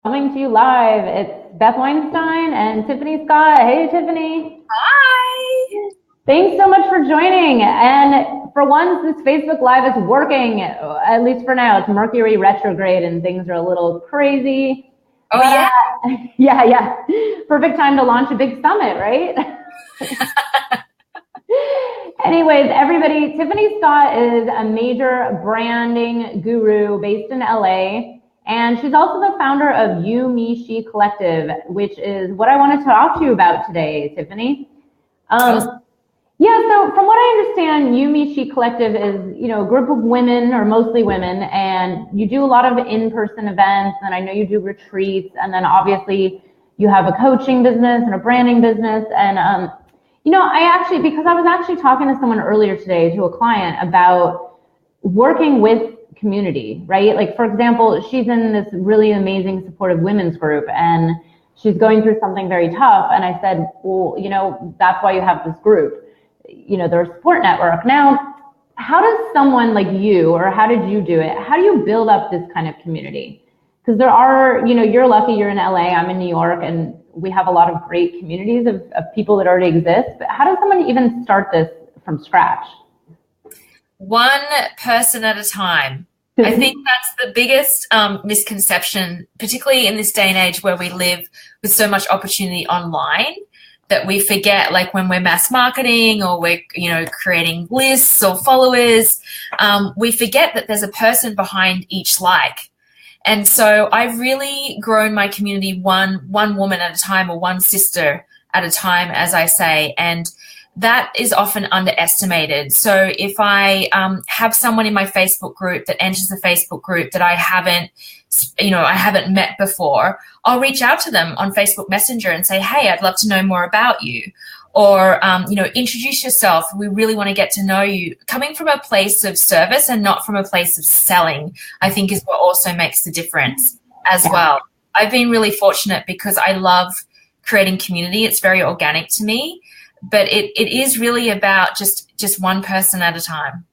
Coming to you live. It's Beth Weinstein and Tiffany Scott. Hey, Tiffany. Hi. Thanks so much for joining. And for once, this Facebook Live is working, at least for now. It's Mercury retrograde and things are a little crazy. Oh, But yeah. yeah. Perfect time to launch a big summit, right? Anyways, everybody, Tiffany Scott is a major branding guru based in LA. And she's also the founder of You, Me, She Collective, which is what I want to talk to you about today, Tiffany. Yeah, so from what I understand, You, Me, She Collective is, a group of women, or mostly women, and you do a lot of in-person events, and I know you do retreats, and then obviously you have a coaching business and a branding business, and because I was actually talking to someone earlier today, to a client, about working with community, right? Like, for example, she's in this really amazing supportive women's group and she's going through something very tough. And I said, well, that's why you have this group, their support network. Now, how does someone like you, or how did you do it? How do you build up this kind of community? Because there are, you're lucky you're in LA, I'm in New York, and we have a lot of great communities of people that already exist. But how does someone even start this from scratch? One person at a time. I think that's the biggest misconception, particularly in this day and age where we live with so much opportunity online, that we forget, like when we're mass marketing or we're, creating lists or followers, we forget that there's a person behind each like. And so I've really grown my community one woman at a time, or one sister at a time, as I say. And that is often underestimated. So if I have someone in my Facebook group that enters the Facebook group that I haven't met before, I'll reach out to them on Facebook Messenger and say, hey, I'd love to know more about you. Or, introduce yourself. We really want to get to know you. Coming from a place of service and not from a place of selling, I think, is what also makes the difference as well. I've been really fortunate because I love creating community. It's very organic to me. But it is really about just one person at a time.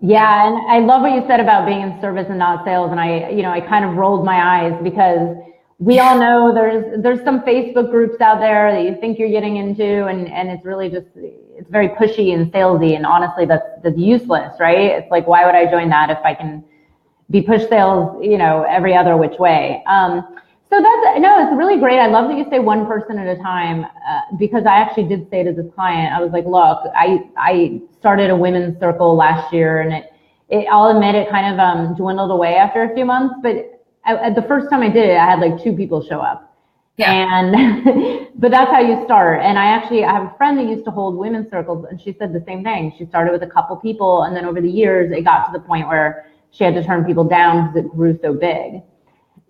Yeah, and I love what you said about being in service and not sales. And I kind of rolled my eyes because we all know there's some Facebook groups out there that you think you're getting into, and it's really it's very pushy and salesy. And honestly, that's useless, right? It's like, why would I join that if I can be push sales, every other which way? So it's really great. I love that you say one person at a time, because I actually did say to this client, I was like, look, I started a women's circle last year, and I'll admit it kind of dwindled away after a few months, but the first time I did it, I had like 2 people show up. Yeah. And, but that's how you start. And I have a friend that used to hold women's circles, and she said the same thing. She started with a couple people, and then over the years, it got to the point where she had to turn people down because it grew so big.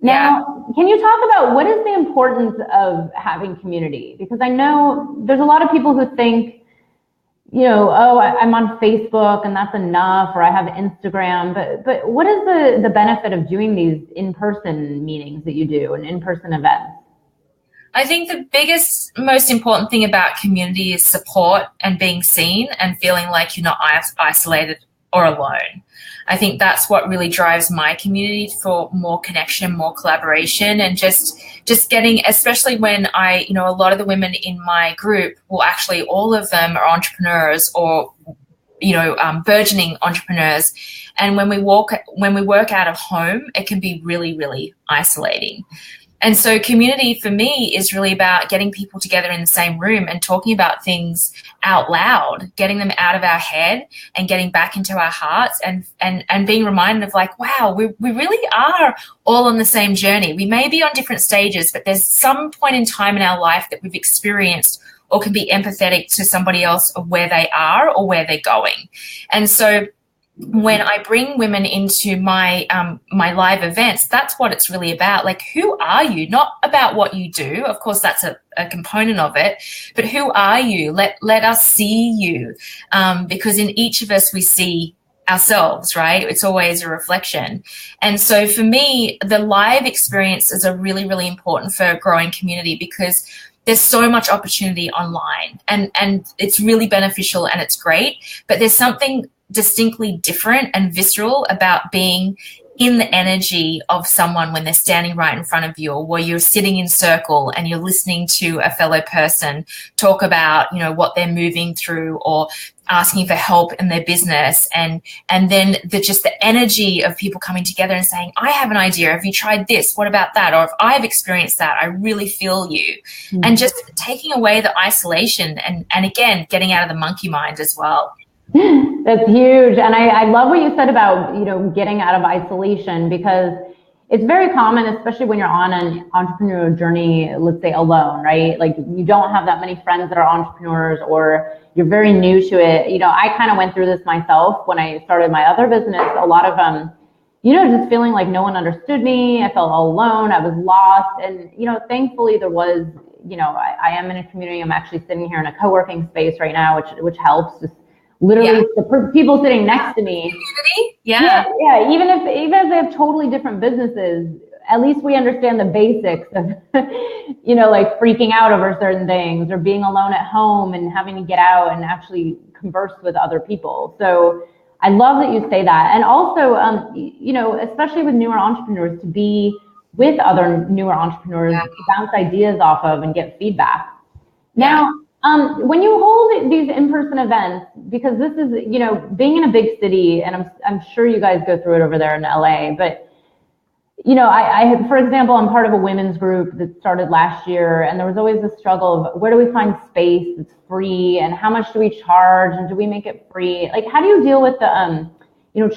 Now, can you talk about what is the importance of having community? Because I know there's a lot of people who think, I'm on Facebook and that's enough, or I have Instagram, but what is the benefit of doing these in-person meetings that you do and in-person events? I think the biggest, most important thing about community is support and being seen and feeling like you're not isolated or alone. I think that's what really drives my community, for more connection, more collaboration, and just getting, especially when a lot of the women in my group, well, actually all of them are entrepreneurs or, burgeoning entrepreneurs. And when we work out of home, it can be really, really isolating. And so community for me is really about getting people together in the same room and talking about things out loud, getting them out of our head and getting back into our hearts, and being reminded of, like, wow, we really are all on the same journey. We may be on different stages, but there's some point in time in our life that we've experienced or can be empathetic to somebody else of where they are or where they're going. And so when I bring women into my my live events, that's what it's really about. Like, who are you? Not about what you do. Of course, that's a component of it. But who are you? Let us see you, because in each of us we see ourselves, right? It's always a reflection. And so for me, the live experiences are really, really important for growing community, because there's so much opportunity online, and it's really beneficial and it's great. But there's something distinctly different and visceral about being in the energy of someone when they're standing right in front of you, or where you're sitting in circle and you're listening to a fellow person talk about, what they're moving through, or asking for help in their business, and then just the energy of people coming together and saying, I have an idea, have you tried this, what about that, or if I've experienced that, I really feel you. And just taking away the isolation, and again, getting out of the monkey mind as well. That's huge. And I love what you said about, getting out of isolation, because it's very common, especially when you're on an entrepreneurial journey, let's say alone, right? Like, you don't have that many friends that are entrepreneurs, or you're very new to it. I kind of went through this myself when I started my other business. A lot of, just feeling like no one understood me. I felt all alone. I was lost. And, thankfully there was, I am in a community. I'm actually sitting here in a co-working space right now, which helps. Just literally the people sitting next to me. Yeah. Even if they have totally different businesses, at least we understand the basics of, like freaking out over certain things, or being alone at home and having to get out and actually converse with other people. So I love that you say that. And also, especially with newer entrepreneurs, to be with other newer entrepreneurs to bounce ideas off of and get feedback. Now, when you hold these in-person events, because this is, being in a big city, and I'm sure you guys go through it over there in LA, but, I for example, I'm part of a women's group that started last year, and there was always a struggle of, where do we find space that's free, and how much do we charge, and do we make it free? Like, how do you deal with the,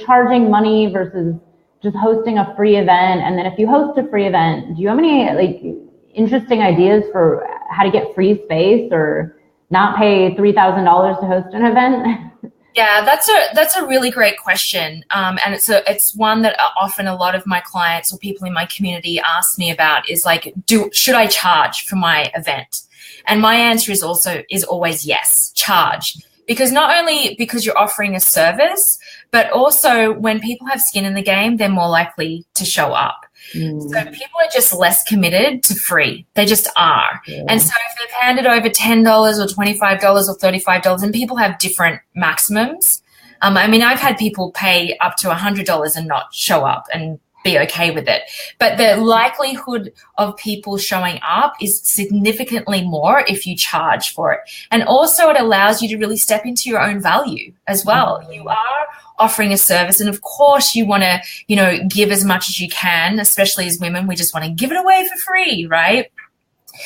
charging money versus just hosting a free event? And then if you host a free event, do you have any, interesting ideas for how to get free space or not pay $3,000 to host an event? Yeah, that's a really great question, and it's one that often a lot of my clients or people in my community ask me about, is like, should I charge for my event? And my answer is always yes, charge. Because not only because you're offering a service, but also when people have skin in the game, they're more likely to show up. So people are just less committed to free. They just are. Yeah. And so if they've handed over $10 or $25 or $35, and people have different maximums. I've had people pay up to $100 and not show up and be okay with it. But the likelihood of people showing up is significantly more if you charge for it. And also it allows you to really step into your own value as well. You are offering a service, and of course you want to, give as much as you can, especially as women. We just want to give it away for free, right?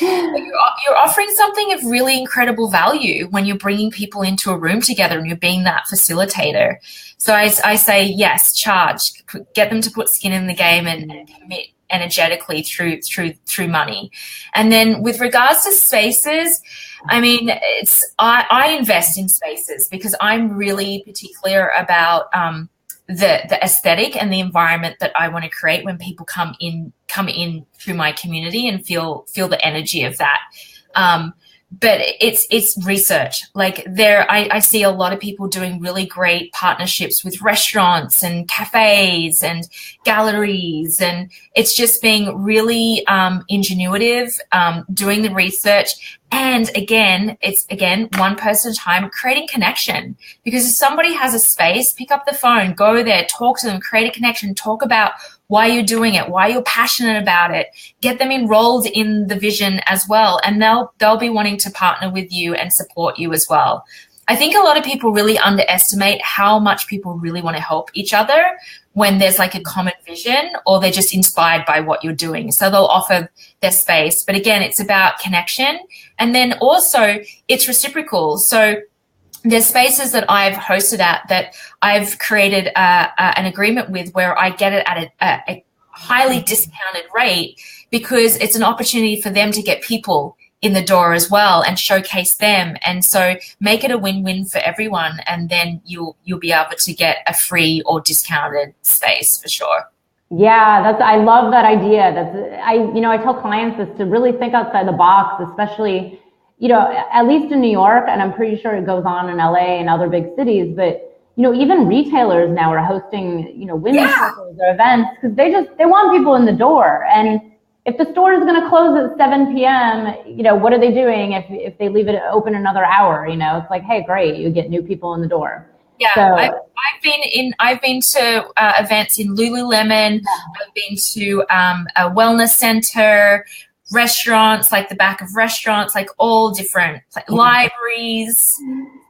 You're offering something of really incredible value when you're bringing people into a room together and you're being that facilitator. So I say, yes, charge, get them to put skin in the game and commit energetically through money. And then with regards to spaces, I invest in spaces because I'm really particular about the aesthetic and the environment that I want to create when people come in through my community and feel the energy of that. But it's research. Like I see a lot of people doing really great partnerships with restaurants and cafes and galleries, and it's just being really ingenuitive, doing the research. And it's one person at a time, creating connection. Because if somebody has a space, pick up the phone, go there, talk to them, create a connection, talk about why you're doing it, why you're passionate about it, get them enrolled in the vision as well. And they'll be wanting to partner with you and support you as well. I think a lot of people really underestimate how much people really want to help each other when there's like a common vision, or they're just inspired by what you're doing. So they'll offer their space. But again, it's about connection. And then also it's reciprocal. So there's spaces that I've hosted at that I've created an agreement with, where I get it at a highly discounted rate, because it's an opportunity for them to get people in the door as well and showcase them. And so make it a win-win for everyone. And then you'll be able to get a free or discounted space for sure. Yeah, I love that idea. I tell clients this, to really think outside the box, especially, at least in New York, and I'm pretty sure it goes on in LA and other big cities, but, even retailers now are hosting, women's circles or events, because they want people in the door. And if the store is going to close at 7 p.m., what are they doing if they leave it open another hour? It's like, hey, great, you get new people in the door. Yeah, So I've been to events in Lululemon. I've been to a wellness center, restaurants, like the back of restaurants, like all different libraries,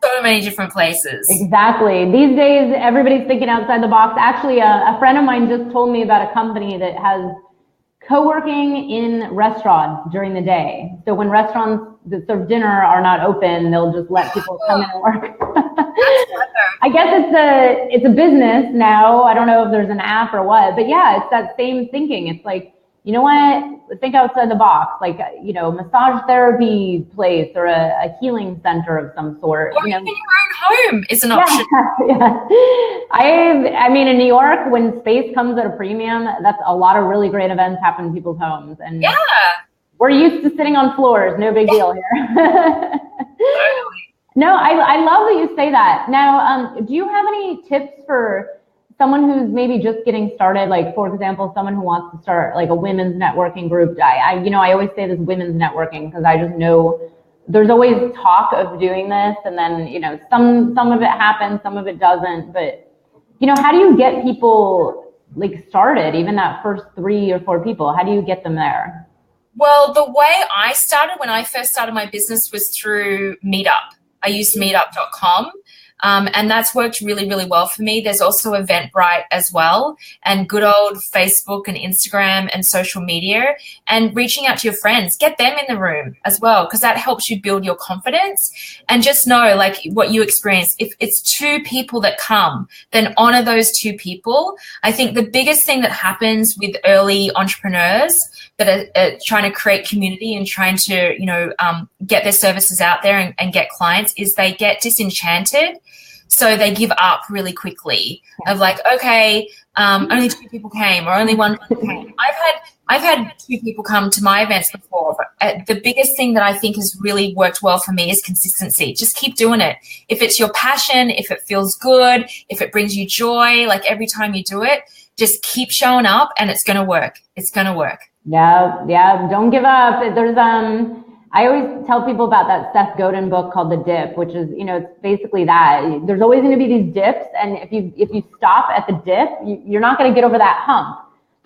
so many different places. exactly. These days, everybody's thinking outside the box. Actually, a friend of mine just told me about a company that has co-working in restaurants during the day. So when restaurants that serve dinner are not open, they'll just let people come in and work. I guess it's a business now. I don't know if there's an app or what, but yeah, it's that same thinking. It's like, you know what? Think outside the box, like, you know, massage therapy place or a healing center of some sort. Or even your own home is an option. Yeah. I mean, in New York, when space comes at a premium, that's a lot of really great events happen in people's homes. And yeah, we're used to sitting on floors. No big deal here. Totally. No, I love that you say that. Now, do you have any tips for someone who's maybe just getting started? Like, for example, someone who wants to start like a women's networking group. I always say this women's networking because I just know there's always talk of doing this, and then, you know, some of it happens, some of it doesn't. But, you know, how do you get people like started, even that first 3 or 4 people? How do you get them there? Well, the way I started when I first started my business was through Meetup. I used meetup.com. And that's worked really, really well for me. There's also Eventbrite as well, and good old Facebook and Instagram and social media, and reaching out to your friends, get them in the room as well, because that helps you build your confidence. And just know, like what you experience, if it's 2 people that come, then honor those 2 people. I think the biggest thing that happens with early entrepreneurs that are trying to create community and trying to, get their services out there and get clients is they get disenchanted. So they give up really quickly of like, okay, only 2 people came or only 1 person came. I've had 2 people come to my events before, but the biggest thing that I think has really worked well for me is consistency. Just keep doing it. If it's your passion, if it feels good, if it brings you joy, like every time you do it, just keep showing up and it's going to work. It's going to work. Yeah. Don't give up. I always tell people about that Seth Godin book called The Dip, which is, it's basically that. There's always going to be these dips, and if you stop at the dip, you're not going to get over that hump.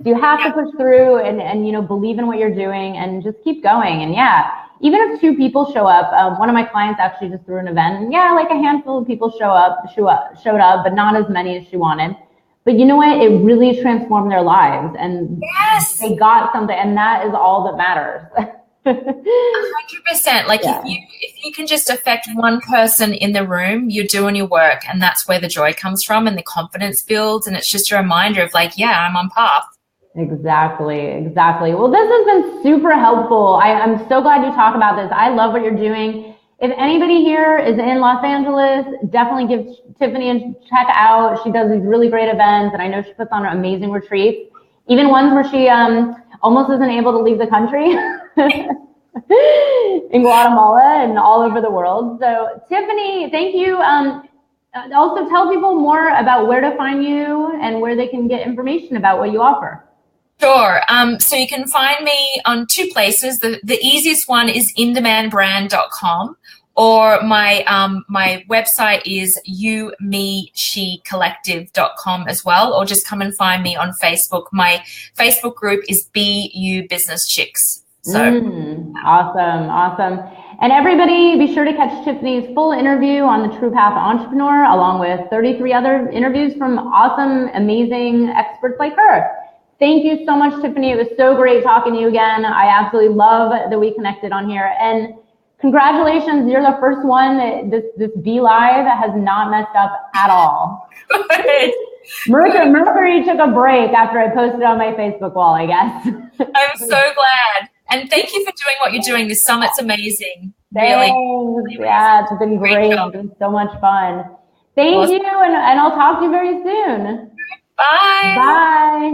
So you have to push through and believe in what you're doing and just keep going. And yeah, even if 2 people show up, one of my clients actually just threw an event, and yeah, like a handful of people showed up, but not as many as she wanted. But you know what? It really transformed their lives, and they got something, and that is all that matters. 100%. Like if you can just affect 1 person in the room, you're doing your work, and that's where the joy comes from and the confidence builds, and it's just a reminder of like, yeah, I'm on path. Exactly. Well, this has been super helpful. I'm so glad you talk about this. I love what you're doing. If anybody here is in Los Angeles, definitely give Tiffany a check out. She does these really great events, and I know she puts on amazing retreats, even ones where she almost isn't able to leave the country. In Guatemala and all over the world. So Tiffany, thank you. Also tell people more about where to find you and where they can get information about what you offer. Sure. So you can find me on 2 places. The easiest one is indemandbrand.com, or my website is YouMeSheCollective.com as well, or just come and find me on Facebook. My Facebook group is BU Business Chicks. So awesome. And everybody, be sure to catch Tiffany's full interview on the True Path Entrepreneur, along with 33 other interviews from awesome, amazing experts like her. Thank you so much, Tiffany. It was so great talking to you again. I absolutely love that we connected on here. And congratulations, you're the first one that this Be Live has not messed up at all. Mercury took a break after I posted on my Facebook wall, I guess. I'm so glad. And thank you for doing what you're doing. This summit's amazing. Thanks. Really. Yeah, it's been great. It's been so much fun. Thank you, and I'll talk to you very soon. Bye. Bye.